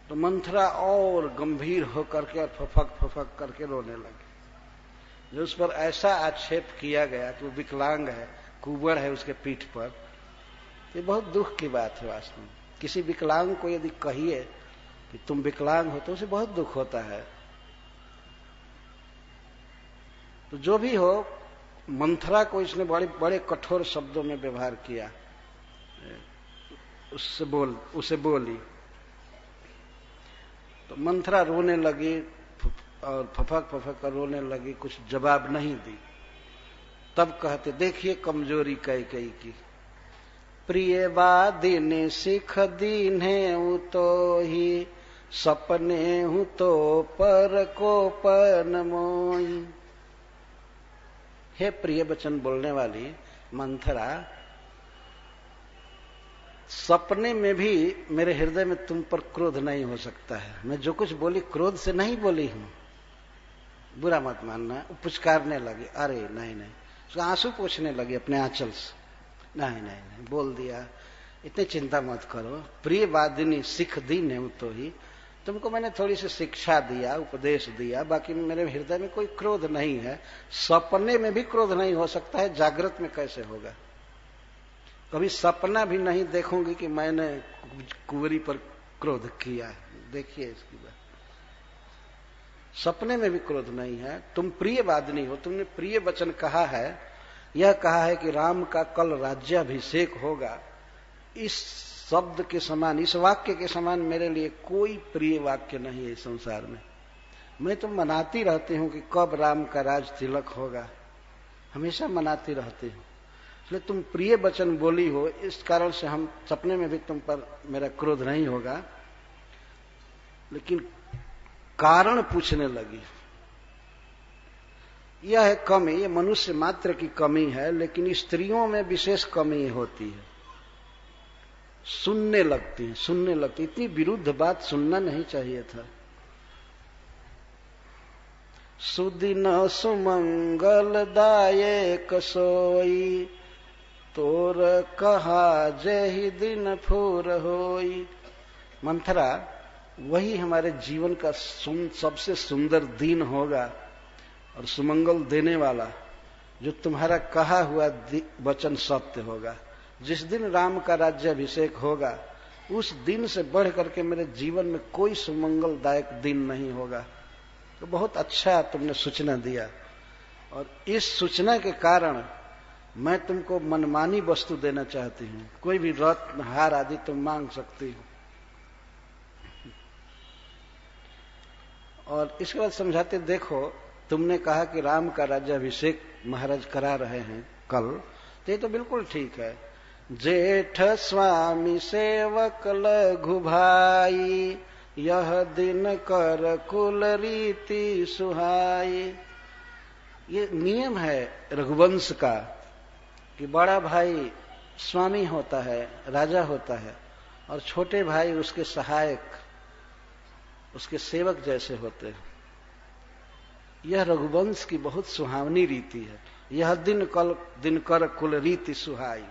तो मंथरा और गंभीर होकर के और फफक करके रोने लगी। जो उस पर ऐसा आक्षेप किया गया कि वो विकलांग है, कुंवर है उसके पीठ पर, ये बहुत दुख की बात है वास्तव में। किसी विकलांग को यदि कहिए कि तुम विकलांग हो तो उसे बहुत दुख होता है। तो जो भी हो, मंथरा को इसने बड़े बड़े कठोर शब्दों में व्यवहार किया, उसे बोली। तो मंथरा रोने लगी और फफक कर रोने लगी, कुछ जवाब नहीं दी। तब कहते, देखिए कमजोरी कैकेयी की, प्रिय वादिनी सिख दीन्हे तो ही, सपने हूं तो पर को पन मोई। हे प्रिय वचन बोलने वाली मंथरा, सपने में भी मेरे हृदय में तुम पर क्रोध नहीं हो सकता है। मैं जो कुछ बोली क्रोध से नहीं बोली हूं, बुरा मत मानना। पुचकारने लगी, अरे नहीं नहीं, उसका आंसू पोंछने लगी अपने आंचल से, नहीं नहीं नहीं, बोल दिया, इतनी चिंता मत करो। प्रिय वादिनी सिख दीन है तो ही, तुमको मैंने थोड़ी सी शिक्षा दिया, उपदेश दिया, बाकी मेरे हृदय में कोई क्रोध नहीं है। सपने में भी क्रोध नहीं हो सकता है, जागृत में कैसे होगा? कभी सपना भी नहीं देखूंगी कि मैंने कुंवरी पर क्रोध किया। देखिए इसकी बात, सपने में भी क्रोध नहीं है। तुम प्रिय वादिनी हो, तुमने प्रिय वचन कहा है, यह कहा है कि राम का कल राज्याभिषेक होगा। इस शब्द के समान, इस वाक्य के समान मेरे लिए कोई प्रिय वाक्य नहीं है इस संसार में। मैं तो मनाती रहती हूं कि कब राम का राज तिलक होगा, हमेशा मनाती रहती हूं। इसलिए तुम प्रिय वचन बोली हो, इस कारण से हम सपने में भी तुम पर मेरा क्रोध नहीं होगा। लेकिन कारण पूछने लगी, यह है कमी, ये मनुष्य मात्र की कमी है, लेकिन स्त्रियों में विशेष कमी होती है। सुनने लगती। इतनी विरुद्ध बात सुनना नहीं चाहिए था। सुदिन सुमंगल दायक सोई, तोर कहा जहि दिन फूर होई। मंथरा, वही हमारे जीवन का सबसे सुंदर दिन होगा और सुमंगल देने वाला, जो तुम्हारा कहा हुआ वचन सत्य होगा। जिस दिन राम का राज्याभिषेक होगा, उस दिन से बढ़ करके मेरे जीवन में कोई सुमंगलदायक दिन नहीं होगा। तो बहुत अच्छा तुमने सूचना दिया, और इस सूचना के कारण मैं तुमको मनमानी वस्तु देना चाहती हूं। कोई भी रत्न हार आदि तुम मांग सकती हो। और इसके बाद समझाते, देखो तुमने कहा कि राम का राज्याभिषेक महाराज करा रहे हैं कल, तो ये तो बिल्कुल ठीक है। जेठ स्वामी सेवक लघु भाई, यह दिन कर कुल रीति सुहाई। ये नियम है रघुवंश का कि बड़ा भाई स्वामी होता है, राजा होता है, और छोटे भाई उसके सहायक, उसके सेवक जैसे होते हैं। यह रघुवंश की बहुत सुहावनी रीति है। यह दिन कर कुल रीति सुहाई।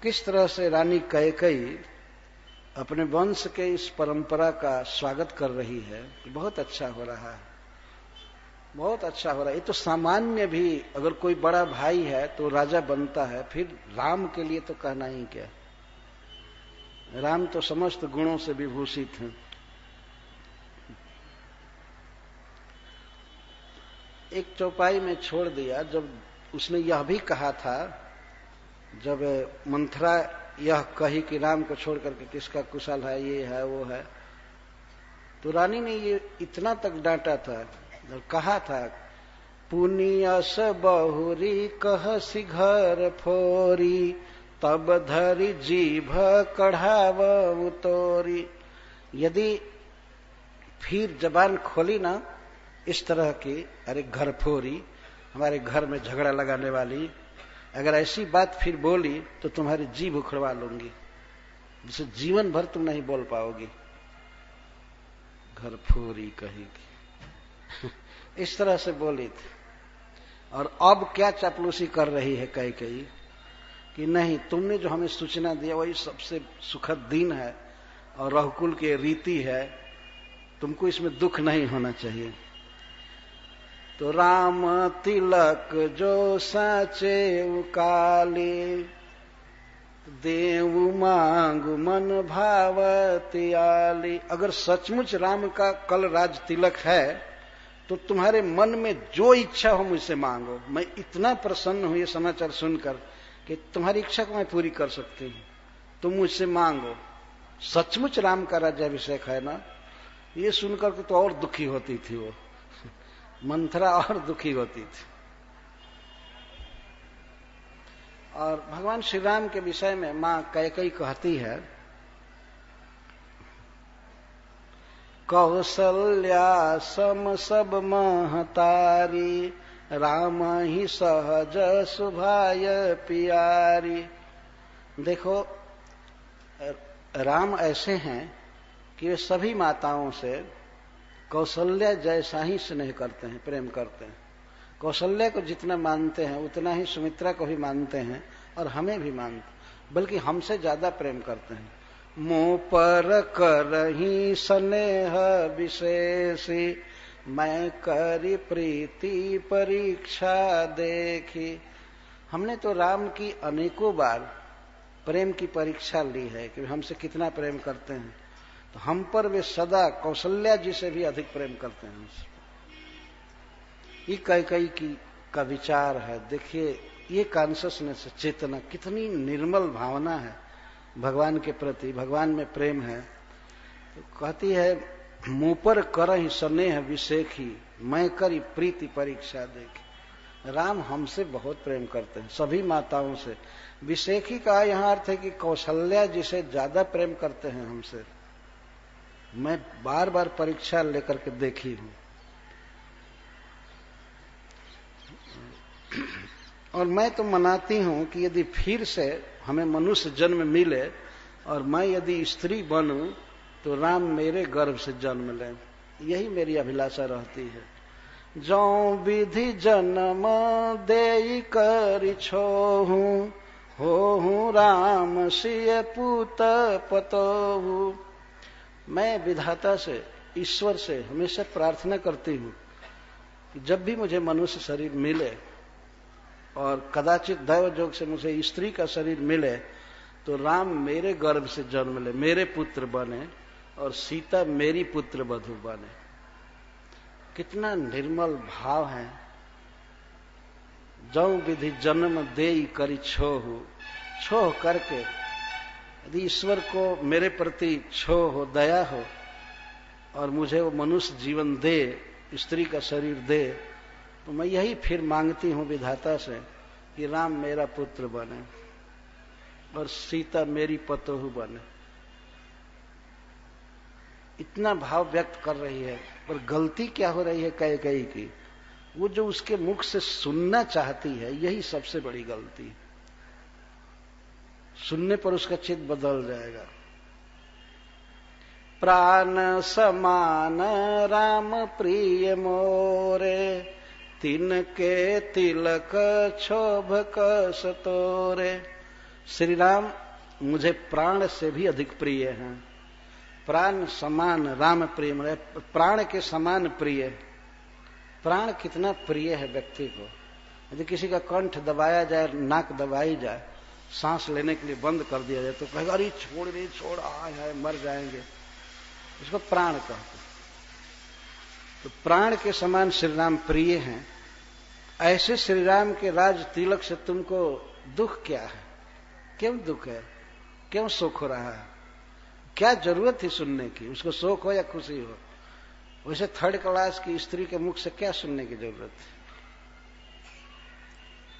किस तरह से रानी कैकेयी अपने वंश के इस परंपरा का स्वागत कर रही है, बहुत अच्छा हो रहा है, बहुत अच्छा हो रहा है। ये तो सामान्य भी अगर कोई बड़ा भाई है तो राजा बनता है, फिर राम के लिए तो कहना ही क्या। राम तो समस्त गुणों से विभूषित हैं। एक चौपाई में छोड़ दिया, जब उसने यह भी कहा था, जब मंथरा यह कही कि राम को छोड़ करके किसका कुशल है, ये है वो है, तो रानी ने ये इतना तक डांटा था और कहा था, पुनियस बहुरी कहसी घर फोरी, तब धरी जीभ कढ़ाव उतोरी। यदि फिर जबान खोली ना इस तरह की, अरे घर फोरी, हमारे घर में झगड़ा लगाने वाली, अगर ऐसी बात फिर बोली तो तुम्हारी जीभ उखड़वा लूंगी, जिसे जीवन भर तुम नहीं बोल पाओगी। घर फोरी कहेगी इस तरह से बोली थी। और अब क्या चापलूसी कर रही है कैकेयी कि नहीं, तुमने जो हमें सूचना दिया वही सबसे सुखद दिन है, और रघुकुल की रीति है, तुमको इसमें दुख नहीं होना चाहिए। तो राम तिलक जो साचे काली, देव मांगु मन भावतियाली। अगर सचमुच राम का कल राज तिलक है तो तुम्हारे मन में जो इच्छा हो मुझसे मांगो। मैं इतना प्रसन्न हूं ये समाचार सुनकर कि तुम्हारी इच्छा को मैं पूरी कर सकती हूं, तुम मुझसे मांगो। सचमुच राम का राज्याभिषेक है ना। ये सुनकर के तो और दुखी होती थी वो मंथरा, और दुखी होती थी। और भगवान श्री राम के विषय में मां कैकेयी कहती है, कौसल्या सम सब महतारी, राम ही सहज सुभाय पियारी। देखो, राम ऐसे हैं कि वे सभी माताओं से कौशल्या जैसा ही स्नेह करते हैं, प्रेम करते हैं। कौशल्या को जितना मानते हैं उतना ही सुमित्रा को भी मानते हैं और हमें भी मानते, बल्कि हमसे ज्यादा प्रेम करते हैं। मुँह पर करही स्नेह विशेषी, मैं करी प्रीति परीक्षा देखी। हमने तो राम की अनेकों बार प्रेम की परीक्षा ली है कि हमसे कितना प्रेम करते हैं। तो हम पर वे सदा कौशल्या जी से भी अधिक प्रेम करते हैं। ये कैकेयी का विचार है। देखिए, ये कॉन्शियसनेस, चेतना, कितनी निर्मल भावना है भगवान के प्रति, भगवान में प्रेम है। तो कहती है, मुंह पर करहि स्नेह विशेखी, मैं करी प्रीति परीक्षा देखी। राम हमसे बहुत प्रेम करते हैं, सभी माताओं से। विशेखी का यहां अर्थ है कि कौशल्या जी से ज्यादा प्रेम करते हैं हमसे। मैं बार बार परीक्षा लेकर के देखी हूं। और मैं तो मनाती हूं कि यदि फिर से हमें मनुष्य जन्म मिले और मैं यदि स्त्री बनूं तो राम मेरे गर्भ से जन्म लें। यही मेरी अभिलाषा रहती है। जो विधि जन्म देई करि छोहू, होहू राम सिय पूत पतोहू। मैं विधाता से, ईश्वर से हमेशा प्रार्थना करती हूं कि जब भी मुझे मनुष्य शरीर मिले और कदाचित दैव जोग से मुझे स्त्री का शरीर मिले तो राम मेरे गर्भ से जन्म ले, मेरे पुत्र बने और सीता मेरी पुत्र वधू बने। कितना निर्मल भाव है। जौ विधि जन्म देई करि छोहू, छोह करके यदि ईश्वर को मेरे प्रति छोह हो, दया हो और मुझे वो मनुष्य जीवन दे, स्त्री का शरीर दे, तो मैं यही फिर मांगती हूं विधाता से कि राम मेरा पुत्र बने और सीता मेरी पतोहू बने। इतना भाव व्यक्त कर रही है, पर गलती क्या हो रही है कैकेयी की? वो जो उसके मुख से सुनना चाहती है, यही सबसे बड़ी गलती। सुनने पर उसका चित्त बदल जाएगा। प्राण समान राम प्रिय मोरे, तिनके तिलक क्षोभ कस तोरे। श्री राम मुझे प्राण से भी अधिक प्रिय हैं। प्राण समान राम प्रिय, प्राण के समान प्रिय। प्राण कितना प्रिय है व्यक्ति को। यदि किसी का कंठ दबाया जाए, नाक दबाई जाए, सांस लेने के लिए बंद कर दिया जाए तो कहेगा अरे छोड़ दे, छोड़, आए हाय मर जाएंगे। इसको प्राण कहते। तो प्राण के समान श्री राम प्रिय हैं। ऐसे श्री राम के राज तिलक से तुमको दुख क्या है? क्यों दुख है? क्यों शोक हो रहा है? क्या जरूरत थी सुनने की? उसको शोक हो या खुशी हो? वैसे थर्ड क्लास की स्त्री के मुख से क्या सुनने की जरूरत थी?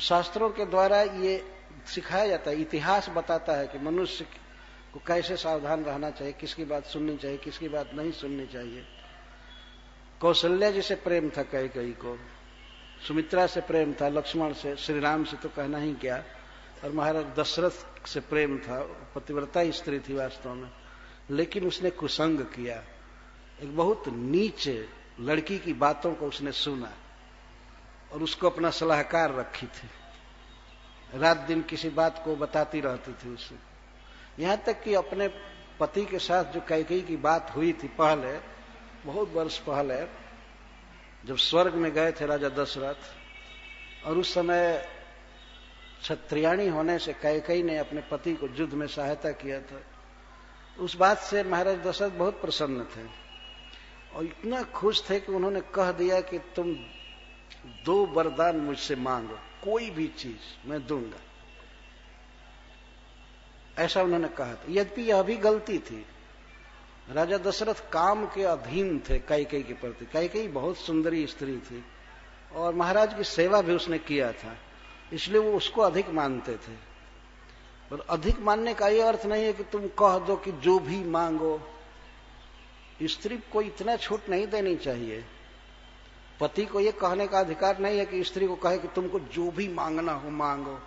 शास्त्रों के द्वारा ये सिखाया जाता है, इतिहास बताता है कि मनुष्य को कैसे सावधान रहना चाहिए, किसकी बात सुननी चाहिए, किसकी बात नहीं सुननी चाहिए। कौशल्या जी से प्रेम था कैकेयी को, सुमित्रा से प्रेम था, लक्ष्मण से, श्री राम से तो कहना ही क्या, और महाराज दशरथ से प्रेम था। पतिव्रता स्त्री थी वास्तव में, लेकिन उसने कुसंग किया। एक बहुत नीचे लड़की की बातों को उसने सुना और उसको अपना सलाहकार रखी थी। रात दिन किसी बात को बताती रहती थी उसे, यहां तक कि अपने पति के साथ जो कैकेयी की बात हुई थी पहले, बहुत वर्ष पहले, जब स्वर्ग में गए थे राजा दशरथ, और उस समय क्षत्रियाणी होने से कैकेयी ने अपने पति को युद्ध में सहायता किया था। उस बात से महाराज दशरथ बहुत प्रसन्न थे और इतना खुश थे कि उन्होंने कह दिया कि तुम 2 वरदान मुझसे मांगो, कोई भी चीज मैं दूंगा, ऐसा उन्होंने कहा था। यद्यपि यह भी गलती थी, राजा दशरथ काम के अधीन थे कैकेयी के प्रति। कैकेयी बहुत सुंदरी स्त्री थी और महाराज की सेवा भी उसने किया था, इसलिए वो उसको अधिक मानते थे। और अधिक मानने का ये अर्थ नहीं है कि तुम कह दो कि जो भी मांगो। स्त्री को इतना छूट नहीं देनी चाहिए। पति को ये कहने का अधिकार नहीं है कि स्त्री को कहे कि तुमको जो भी मांगना हो मांगो,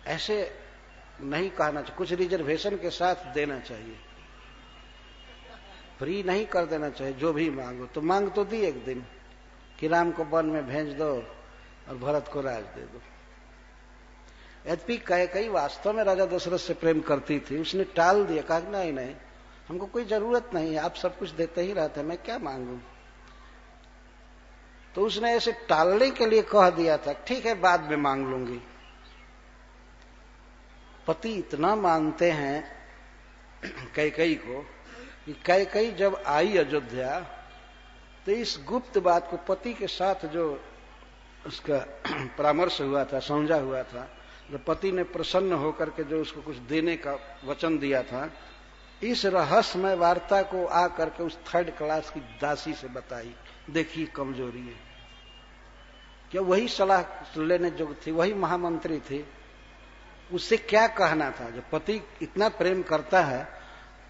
ऐसे नहीं कहना चाहिए। कुछ रिजर्वेशन के साथ देना चाहिए, फ्री नहीं कर देना चाहिए। जो भी मांगो तो मांग तो दी एक दिन कि राम को वन में भेज दो और भरत को राज दे दो। यद्यपि कैकेयी वास्तव में राजा दशरथ से प्रेम करती थी, उसने टाल दिया, कहा नहीं नहीं, हमको कोई जरूरत नहीं है, आप सब कुछ देते ही रहते हैं, मैं क्या मांगू। तो उसने ऐसे टालने के लिए कह दिया था, ठीक है बाद में मांग लूंगी। पति इतना मानते हैं कैकेयी को कि कैकेयी जब आई अयोध्या तो इस गुप्त बात को पति के साथ जो उसका परामर्श हुआ था, समझा हुआ था, जब पति ने प्रसन्न होकर के जो उसको कुछ देने का वचन दिया था, इस रहस्यमय वार्ता को आकर के उस 3rd क्लास की दासी से बताई। देखिए कमजोरी है क्या, वही सलाह लेने जो थी, वही महामंत्री थी, उससे क्या कहना था। जब पति इतना प्रेम करता है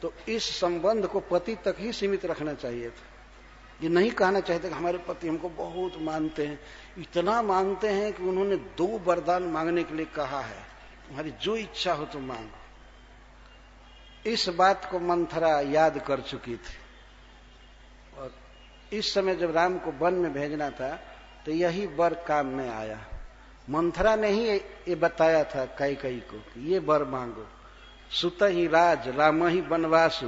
तो इस संबंध को पति तक ही सीमित रखना चाहिए था। ये नहीं कहना चाहते कि हमारे पति हमको बहुत मानते हैं, इतना मानते हैं कि उन्होंने 2 वरदान मांगने के लिए कहा है, तुम्हारी जो इच्छा हो तो मांगो। इस बात को मंथरा याद कर चुकी थी और इस समय जब राम को वन में भेजना था तो यही वर काम में आया। मंथरा ने ही ये बताया था कैकेयी को कि ये वर मांगो, सुत ही राज राम ही बनवासु,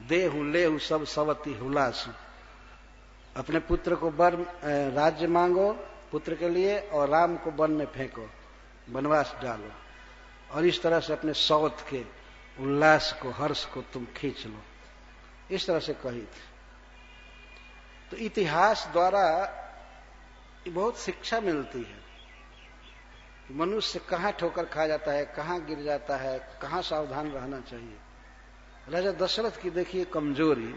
देहु लेहु सब सवती हुलासु। अपने पुत्र को वर राज्य मांगो पुत्र के लिए और राम को वन में फेंको, वनवास डालो, और इस तरह से अपने सौत के उल्लास को, हर्ष को तुम खींच लो। इस तरह से कही थी। तो इतिहास द्वारा बहुत शिक्षा मिलती है कि मनुष्य कहां ठोकर खा जाता है, कहां गिर जाता है, कहां सावधान रहना चाहिए। राजा दशरथ की देखिए कमजोरी,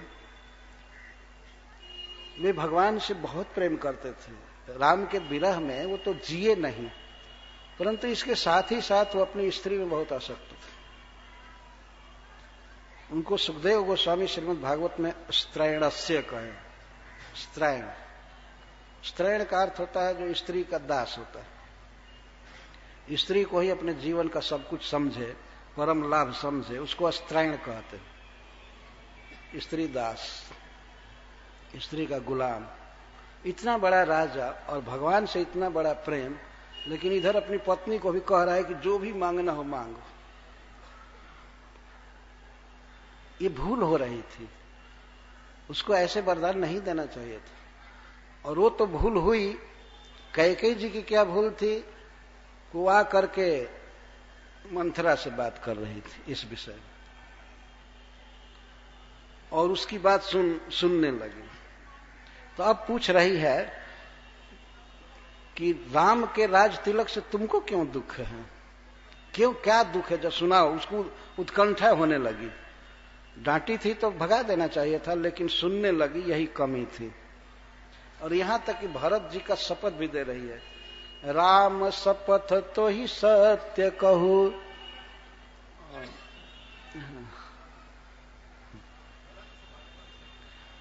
वे भगवान से बहुत प्रेम करते थे। राम के विरह में वो तो जिए नहीं, परंतु इसके साथ ही साथ वो अपनी स्त्री में बहुत आसक्त थे। उनको सुखदेव गोस्वामी श्रीमद् भागवत में स्त्रैणस्य कहे। स्त्रैण, स्त्रैण का अर्थ होता है जो स्त्री का दास होता है। स्त्री को ही अपने जीवन का सब कुछ समझे, परम लाभ समझे, उसको स्त्रैण कहते हैं। स्त्री दास, स्त्री का गुलाम। इतना बड़ा राजा और भगवान से इतना बड़ा प्रेम, लेकिन इधर अपनी पत्नी को भी कह रहा है कि जो भी मांगना हो मांगो। ये भूल हो रही थी, उसको ऐसे वरदान नहीं देना चाहिए था। और वो तो भूल हुई। कैकेयी जी की क्या भूल थी, वो आ करके मंथरा से बात कर रही थी इस विषय में, और उसकी बात सुनने लगी। तो अब पूछ रही है कि राम के राज तिलक से तुमको क्यों दुख है, क्यों, क्या दुख है, जब सुनाओ। उसको उत्कंठा होने लगी। डांटी थी तो भगा देना चाहिए था, लेकिन सुनने लगी, यही कमी थी। और यहां तक कि भरत जी का शपथ भी दे रही है, राम शपथ तो ही सत्य कहूं।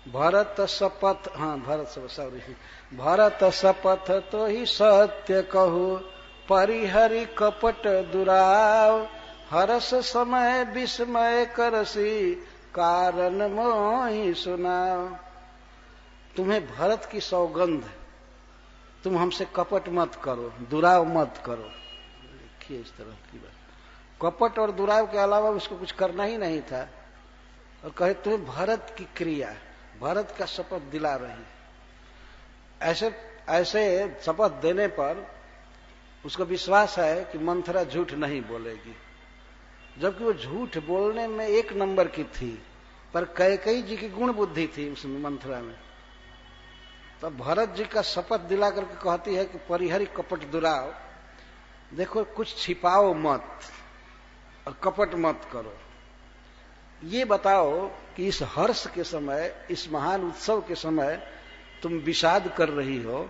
भरत शपथ, हाँ भरत शपथ तो ही सत्य कहूं, परिहरि कपट दुराव, हरस समय विस्मय करसी, कारण मोहि सुनाओ। तुम्हें भरत की सौगंध, तुम हमसे कपट मत करो, दुराव मत करो। देखिए इस तरह की बात, कपट और दुराव के अलावा उसको कुछ करना ही नहीं था। और कहे तुम्हें भरत की क्रिया, भरत का शपथ दिला रही। ऐसे ऐसे शपथ देने पर उसको विश्वास है कि मंथरा झूठ नहीं बोलेगी, जबकि वो झूठ बोलने में एक नंबर की थी, पर कैकेयी जी की गुण बुद्धि थी उस मंथरा में। तो भरत जी का शपथ दिला करके कहती है कि परिहरि कपट दुराव, देखो कुछ छिपाओ मत और कपट मत करो। ये बताओ कि इस हर्ष के समय, इस महान उत्सव के समय तुम विषाद कर रही हो,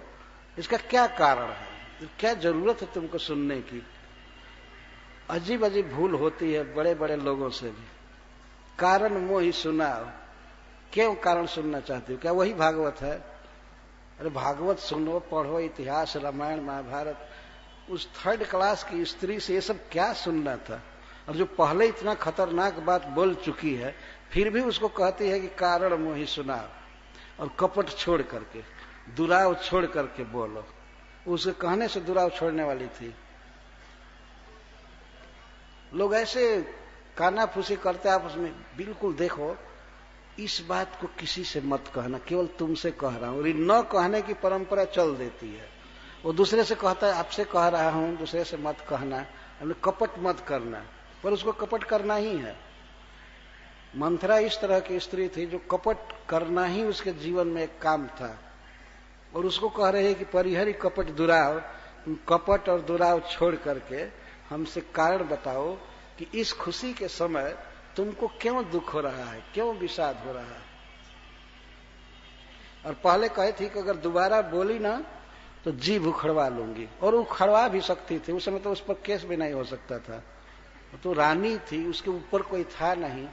इसका क्या कारण है, क्या जरूरत है तुमको सुनने की। अजीब अजीब भूल होती है बड़े बड़े लोगों से भी। कारण मोहि सुनाओ, क्यों कारण सुनना चाहती हो, क्या वही भागवत है? अरे भागवत सुनो, पढ़ो, इतिहास, रामायण, महाभारत। उस थर्ड क्लास की स्त्री से ये सब क्या सुनना था? और जो पहले इतना खतरनाक बात बोल चुकी है, फिर भी उसको कहती है कि कारण मोहि सुनाओ, और कपट छोड़ करके, दुराव छोड़ करके बोलो। उसके कहने से दुराव छोड़ने वाली थी। लोग ऐसे कानाफूसी करते आपस में। बिल्कुल देखो, इस बात को किसी से मत कहना, केवल तुमसे कह रहा हूं। और न कहने की परंपरा चल देती है। वो दूसरे से कहता है आपसे कह रहा हूं, दूसरे से मत कहना, कपट मत करना, पर उसको कपट करना ही है। मंथरा इस तरह की स्त्री थी जो कपट करना ही उसके जीवन में एक काम था। और उसको कह रहे हैं कि परिहरि कपट दुराव, तुम कपट और दुराव छोड़ करके हमसे कारण बताओ कि इस खुशी के समय तुमको क्यों दुख हो रहा है, क्यों विषाद हो रहा है। और पहले कही थी कि अगर दोबारा बोली ना तो जीभ उखड़वा लूंगी, और उखड़वा भी सकती थी। उस समय तो उस पर केस भी नहीं हो सकता था। तो रानी थी, उसके ऊपर कोई था नहीं,